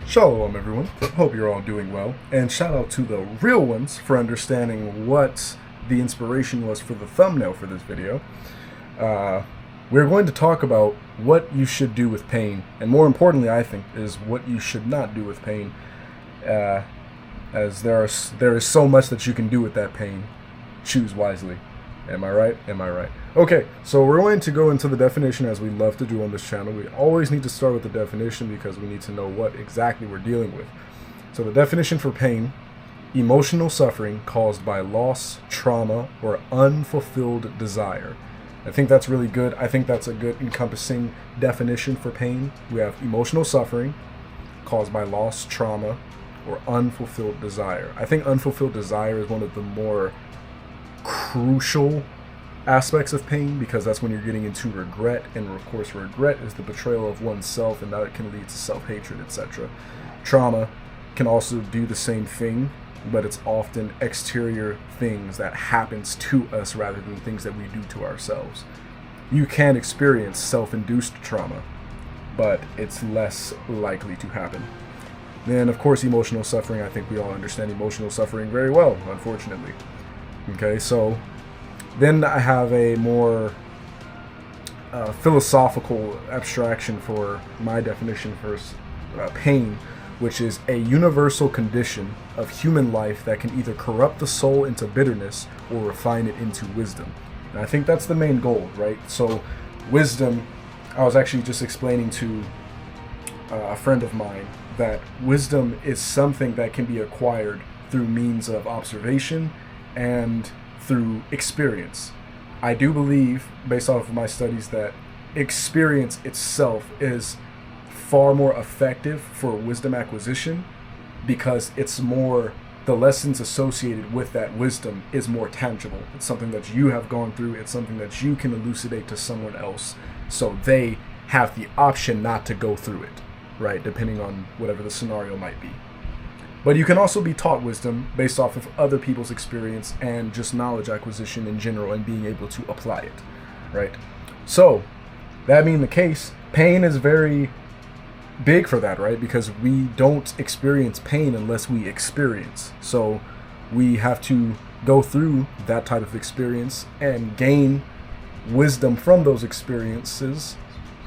Shalom, everyone. Hope you're all doing well. And shout out to the real ones for understanding what the inspiration was for the thumbnail for this video. We're going to talk about what you should do with pain, and more importantly, I think, is what you should not do with pain, as there is so much that you can do with that pain. Choose wisely. Am I right? Am I right? Okay, so we're going to go into the definition as we love to do on this channel. We always need to start with the definition because we need to know what exactly we're dealing with. So the definition for pain: emotional suffering caused by loss, trauma, or unfulfilled desire. I think that's really good. I think that's a good encompassing definition for pain. We have emotional suffering caused by loss, trauma, or unfulfilled desire. I think unfulfilled desire is one of the more crucial aspects of pain, because that's when you're getting into regret, and of course regret is the betrayal of oneself, and that can lead to self-hatred, etc. Trauma can also do the same thing, but it's often exterior things that happens to us rather than things that we do to ourselves. You can experience self-induced trauma, but it's less likely to happen. Then of course emotional suffering, I think we all understand emotional suffering very well, unfortunately. Okay, so then I have a more philosophical abstraction for my definition for pain, which is a universal condition of human life that can either corrupt the soul into bitterness or refine it into wisdom. And I think that's the main goal, right? So wisdom, I was actually just explaining to a friend of mine that wisdom is something that can be acquired through means of observation and through experience. I do believe, based off of my studies, that experience itself is far more effective for wisdom acquisition, because it's more, the lessons associated with that wisdom is more tangible. It's something that you have gone through. It's something that you can elucidate to someone else, so they have the option not to go through it, right? Depending on whatever the scenario might be. But you can also be taught wisdom based off of other people's experience and just knowledge acquisition in general and being able to apply it, right? So, that being the case, pain is very big for that, right? Because we don't experience pain unless we experience. So, we have to go through that type of experience and gain wisdom from those experiences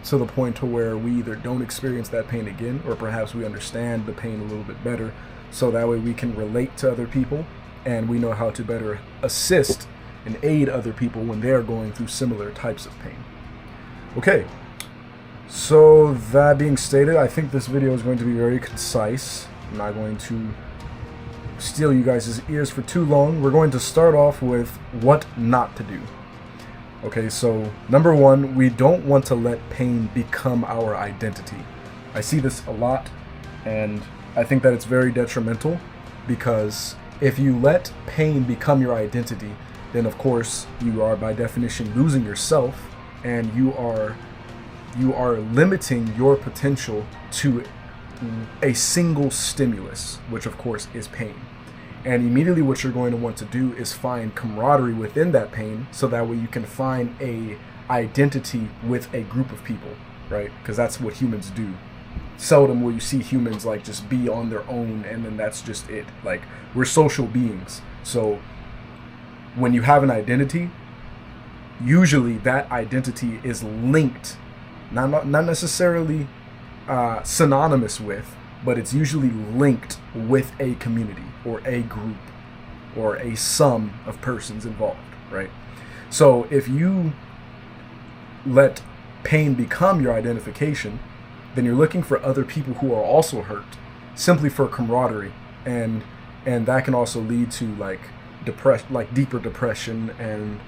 to the point to where we either don't experience that pain again, or perhaps we understand the pain a little bit better, so that way we can relate to other people and we know how to better assist and aid other people when they're going through similar types of pain. Okay, so that being stated, I think this video is going to be very concise. I'm not going to steal you guys' ears for too long. We're going to start off with what not to do. Okay, so number one, we don't want to let pain become our identity. I see this a lot, and I think that it's very detrimental, because if you let pain become your identity, then of course you are by definition losing yourself, and you are limiting your potential to a single stimulus, which of course is pain. And immediately what you're going to want to do is find camaraderie within that pain, so that way you can find a identity with a group of people, right? Because that's what humans do. Seldom will you see humans like just be on their own and then that's just it. Like, we're social beings. So when you have an identity, usually that identity is linked, not necessarily synonymous with, but it's usually linked with a community or a group or a sum of persons involved, right? So if you let pain become your identification, then you're looking for other people who are also hurt, simply for camaraderie, and that can also lead to like deeper depression and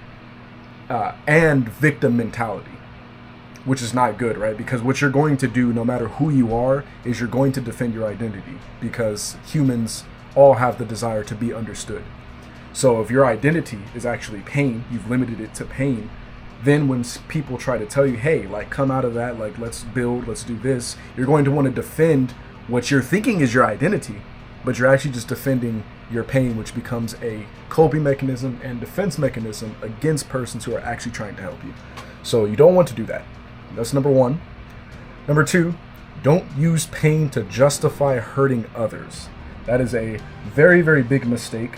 victim mentality, which is not good, right? Because what you're going to do, no matter who you are, is you're going to defend your identity, because humans all have the desire to be understood. So if your identity is actually pain, you've limited it to pain, then when people try to tell you, hey, like, come out of that, like, let's build, let's do this, you're going to want to defend what you're thinking is your identity, but you're actually just defending your pain, which becomes a coping mechanism and defense mechanism against persons who are actually trying to help you. So you don't want to do that. That's number one. Number two, Don't use pain to justify hurting others. That is a very, very big mistake.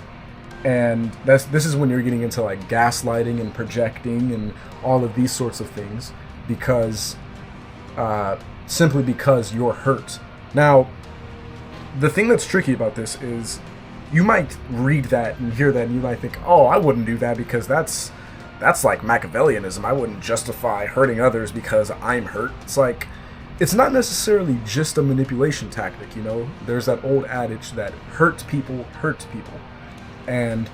And this is when you're getting into like gaslighting and projecting and all of these sorts of things, because simply because you're hurt. Now, the thing that's tricky about this is you might read that and hear that and you might think, oh, I wouldn't do that because that's like Machiavellianism. I wouldn't justify hurting others because I'm hurt. It's like, it's not necessarily just a manipulation tactic, you know? There's that old adage that hurt people. And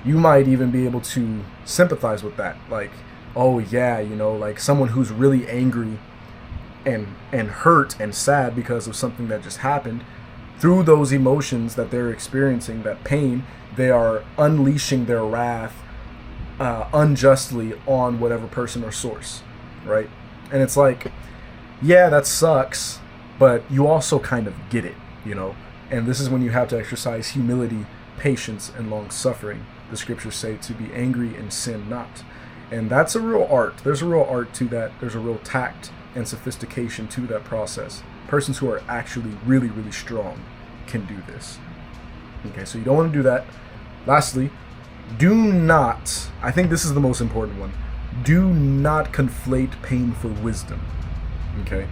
you might even be able to sympathize with that. Like, oh yeah, you know, like someone who's really angry and hurt and sad because of something that just happened, through those emotions that they're experiencing, that pain, they are unleashing their wrath unjustly on whatever person or source, right? And it's like, yeah, that sucks, but you also kind of get it, you know? And this is when you have to exercise humility, patience, and long suffering. The scriptures say to be angry and sin not. And that's a real art. There's a real art to that. There's a real tact and sophistication to that process. Persons who are actually really, really strong can do this. Okay, so you don't want to do that. Lastly, do not, I think this is the most important one, do not conflate pain for wisdom. Okay?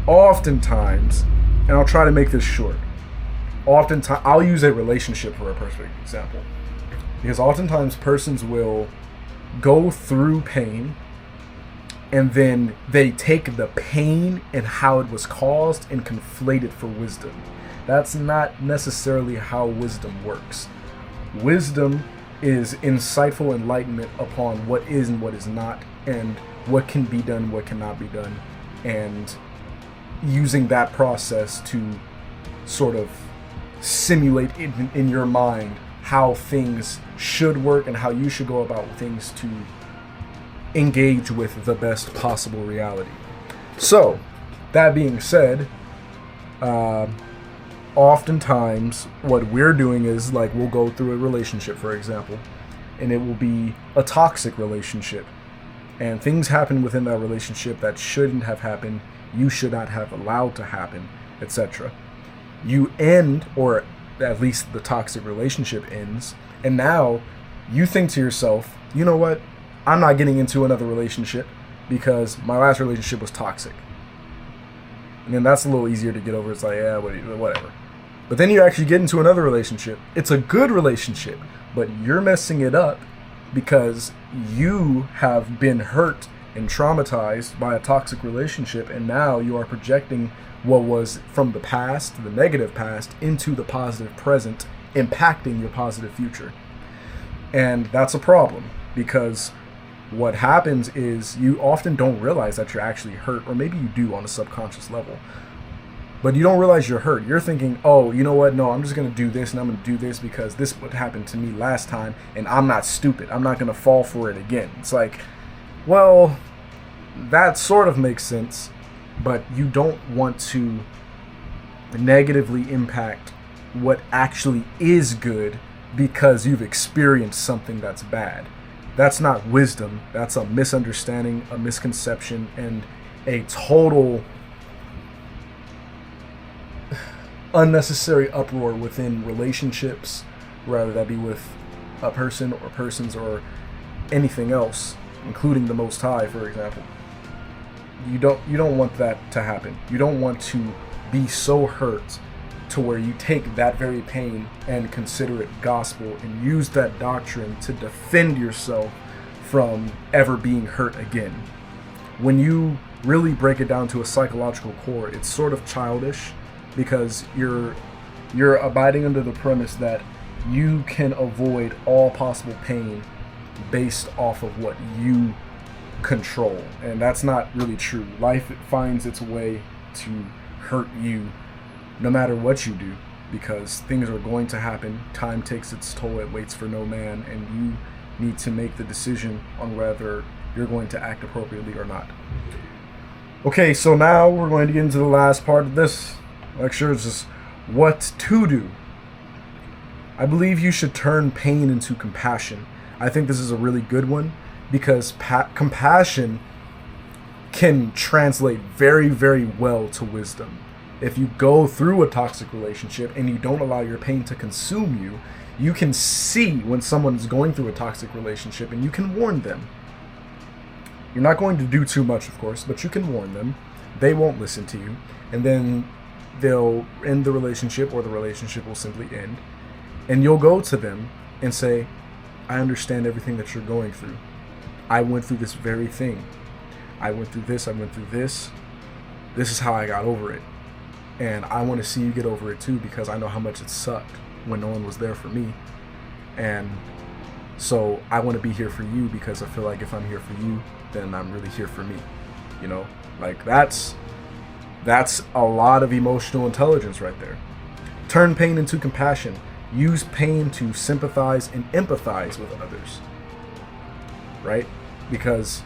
Oftentimes, and I'll try to make this short, oftentimes, I'll use a relationship for a perfect example. Because oftentimes persons will go through pain and then they take the pain and how it was caused and conflate it for wisdom. That's not necessarily how wisdom works. Wisdom is insightful enlightenment upon what is and what is not, and what can be done, what cannot be done, and using that process to sort of simulate in your mind how things should work and how you should go about things to engage with the best possible reality. So, that being said, oftentimes what we're doing is, like, we'll go through a relationship, for example, and it will be a toxic relationship, and things happen within that relationship that shouldn't have happened, you should not have allowed to happen, etc. You end, or at least the toxic relationship ends, and now you think to yourself, you know what, I'm not getting into another relationship because my last relationship was toxic. And then that's a little easier to get over. It's like, yeah, whatever. But then you actually get into another relationship. It's a good relationship, but you're messing it up because you have been hurt and traumatized by a toxic relationship, and now you are projecting what was from the past, the negative past, into the positive present, impacting your positive future. And that's a problem, because what happens is you often don't realize that you're actually hurt, or maybe you do on a subconscious level, but you don't realize you're hurt. You're thinking, oh, you know what, no, I'm just going to do this and I'm going to do this because this would happen to me last time and I'm not stupid. I'm not going to fall for it again. It's like, well, that sort of makes sense, but you don't want to negatively impact what actually is good because you've experienced something that's bad. That's not wisdom. That's a misunderstanding, a misconception, and a total unnecessary uproar within relationships, whether that be with a person or persons or anything else, including the Most High, for example. You don't want that to happen. You don't want to be so hurt to where you take that very pain and consider it gospel and use that doctrine to defend yourself from ever being hurt again. When you really break it down to a psychological core, it's sort of childish, because you're abiding under the premise that you can avoid all possible pain based off of what you control, and that's not really true. Life finds its way to hurt you no matter what you do, because things are going to happen. Time takes its toll, it waits for no man, and you need to make the decision on whether you're going to act appropriately or not. Okay, so now we're going to get into the last part of this lecture. It's just what to do. I believe you should turn pain into compassion. I think this is a really good one, because compassion can translate very, very well to wisdom. If you go through a toxic relationship and you don't allow your pain to consume you, you can see when someone's going through a toxic relationship and you can warn them. You're not going to do too much, of course, but you can warn them. They won't listen to you. And then they'll end the relationship, or the relationship will simply end. And you'll go to them and say, I understand everything that you're going through. I went through this very thing. I went through this, I went through this. This is how I got over it. And I want to see you get over it too, because I know how much it sucked when no one was there for me. And so I want to be here for you, because I feel like if I'm here for you, then I'm really here for me. You know, like that's a lot of emotional intelligence right there. Turn pain into compassion. Use pain to sympathize and empathize with others. Right? Because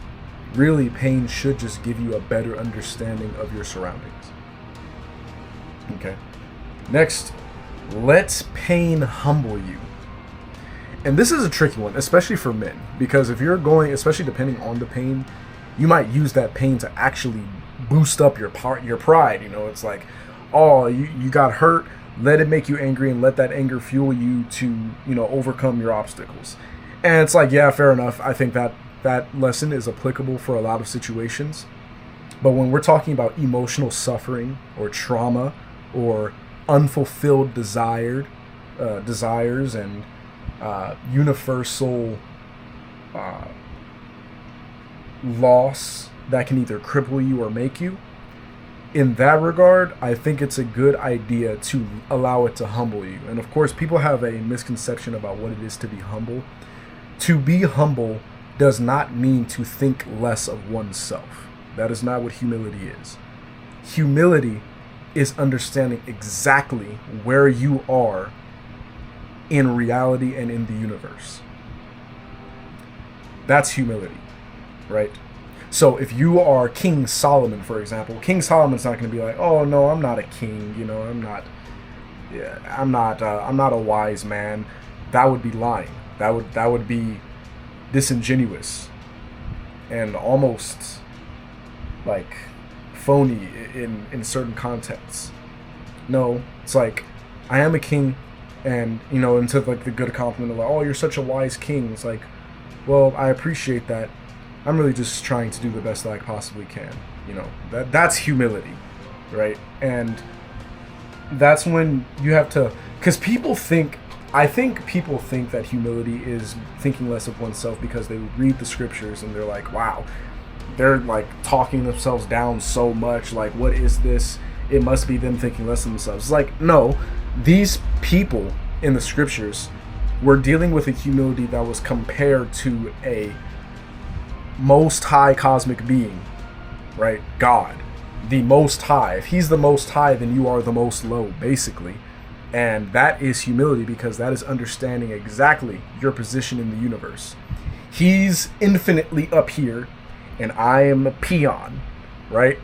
really, pain should just give you a better understanding of your surroundings. Okay. Next, let pain humble you. And this is a tricky one, especially for men, because if you're going, especially depending on the pain, you might use that pain to actually boost up your pride. You know, it's like, oh, you got hurt, let it make you angry, and let that anger fuel you to, you know, overcome your obstacles. And it's like, yeah, fair enough. I think that lesson is applicable for a lot of situations. But when we're talking about emotional suffering or trauma or unfulfilled desires and universal loss that can either cripple you or make you, in that regard, I think it's a good idea to allow it to humble you. And of course, people have a misconception about what it is to be humble. To be humble does not mean to think less of oneself. That is not what humility is. Humility is understanding exactly where you are in reality and in the universe. That's humility, right? So if you are King Solomon, for example, King Solomon's not going to be like, oh no, I'm not a king, you know, I'm not a wise man. That would be lying. That would be disingenuous and almost like phony in certain contexts. No, it's like, I am a king, and you know, into like the good compliment of like, oh, you're such a wise king. It's like, well, I appreciate that. I'm really just trying to do the best that I possibly can. You know, that's humility, right? And that's when you have to, because I think people think that humility is thinking less of oneself because they read the scriptures and they're like, wow, they're like talking themselves down so much. Like, what is this? It must be them thinking less of themselves. It's like, no, these people in the scriptures were dealing with a humility that was compared to a most high cosmic being, right? God, the most high. If he's the most high, then you are the most low, basically. And that is humility, because that is understanding exactly your position in the universe. He's infinitely up here, and I am a peon, right?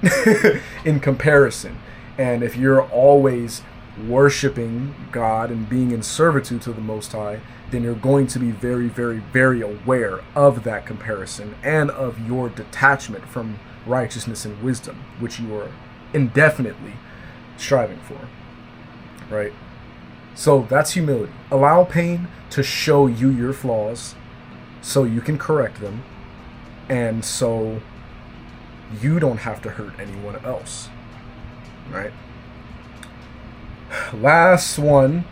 In comparison. And if you're always worshiping God and being in servitude to the Most High, then you're going to be very, very, very aware of that comparison and of your detachment from righteousness and wisdom, which you are indefinitely striving for, right? So that's humility. Allow pain to show you your flaws so you can correct them, and so you don't have to hurt anyone else, right? Last one,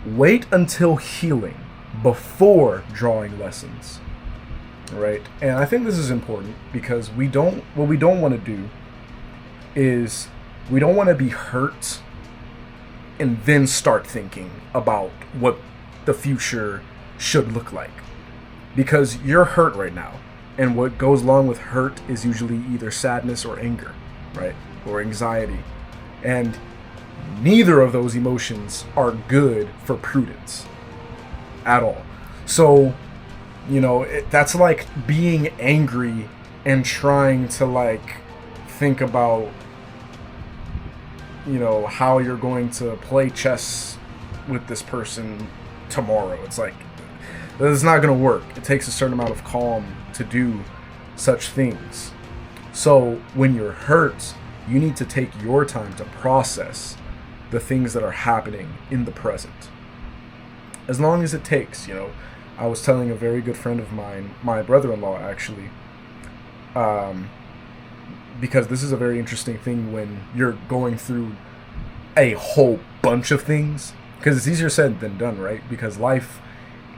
wait until healing before drawing lessons, right? And I think this is important, because what we don't want to do is we don't want to be hurt and then start thinking about what the future should look like, because you're hurt right now, and what goes along with hurt is usually either sadness or anger, right? Or anxiety. And neither of those emotions are good for prudence at all. So, you know, that's like being angry and trying to like think about, you know, how you're going to play chess with this person tomorrow. It's like, that's not going to work. It takes a certain amount of calm to do such things. So when you're hurt, you need to take your time to process the things that are happening in the present. As long as it takes, I was telling a very good friend of mine, my brother-in-law actually, because this is a very interesting thing when you're going through a whole bunch of things, because it's easier said than done, right? Because life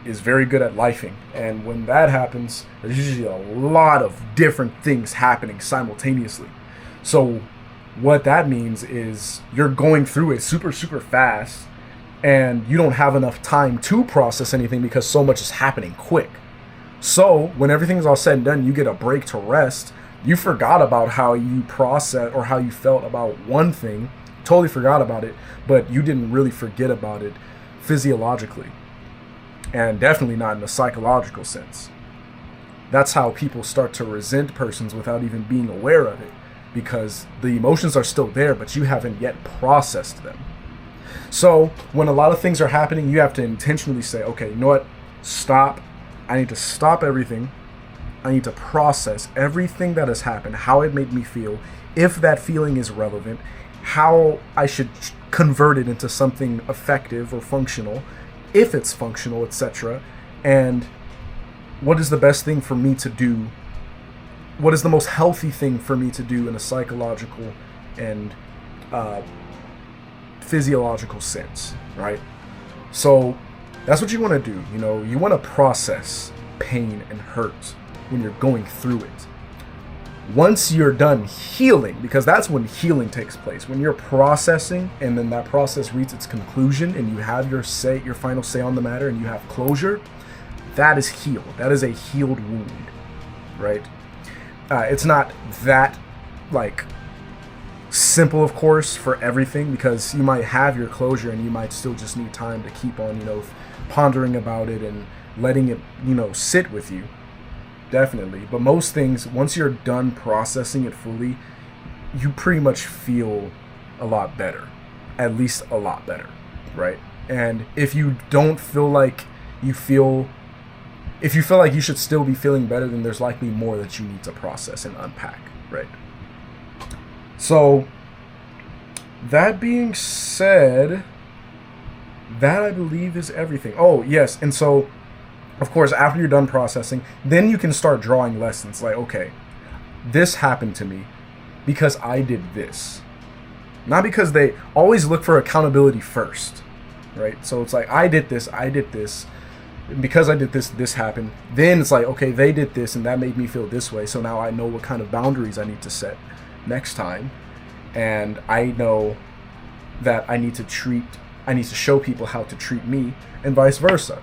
is very good at lifing, and when that happens, there's usually a lot of different things happening simultaneously. So what that means is you're going through it super, super fast, and you don't have enough time to process anything because so much is happening quick. So when everything's all said and done, you get a break to rest. You forgot about how you process or how you felt about one thing, totally forgot about it, but you didn't really forget about it physiologically, and definitely not in a psychological sense. That's how people start to resent persons without even being aware of it, because the emotions are still there, but you haven't yet processed them. So when a lot of things are happening, you have to intentionally say, okay, you know what? Stop. I need to stop everything. I need to process everything that has happened, how it made me feel, if that feeling is relevant, how I should convert it into something effective or functional, if it's functional, etc. And what is the best thing for me to do? What is the most healthy thing for me to do in a psychological and physiological sense, right? So that's what you want to do. You want to process pain and hurt when you're going through it. Once you're done healing, because that's when healing takes place, when you're processing and then that process reaches its conclusion and you have your final say on the matter and you have closure, that is healed. That is a healed wound, right? It's not that simple, of course, for everything, because you might have your closure and you might still just need time to keep on, pondering about it and letting it, sit with you. Definitely. But most things, once you're done processing it fully, you pretty much feel a lot better. At least a lot better, right? And if you don't feel like if you feel like you should still be feeling better, then there's likely more that you need to process and unpack, right? So, that being said, that I believe is everything. Oh, yes, and so, of course, after you're done processing, then you can start drawing lessons. Like, okay, this happened to me because I did this. Not because they always look for accountability first, right? So it's like, I did this, and because I did this, this happened. Then it's like, okay, they did this, and that made me feel this way, so now I know what kind of boundaries I need to set next time. And I know that I need to show people how to treat me, and vice versa,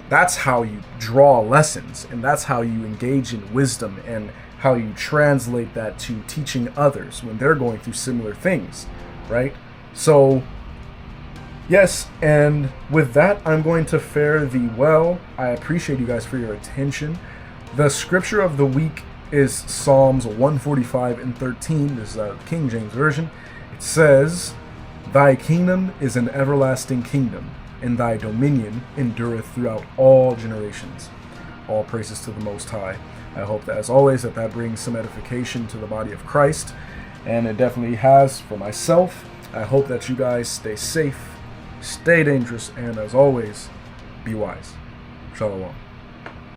That's how you draw lessons, and that's how you engage in wisdom, and how you translate that to teaching others when they're going through similar things, right? So, yes, and with that, I'm going to fare thee well. I appreciate you guys for your attention. The scripture of the week is Psalms 145:13. This is the King James Version. It says, "Thy kingdom is an everlasting kingdom, and thy dominion endureth throughout all generations." All praises to the Most High. I hope that, as always, that brings some edification to the body of Christ, and it definitely has for myself. I hope that you guys stay safe, stay dangerous, and as always, be wise. Shalom.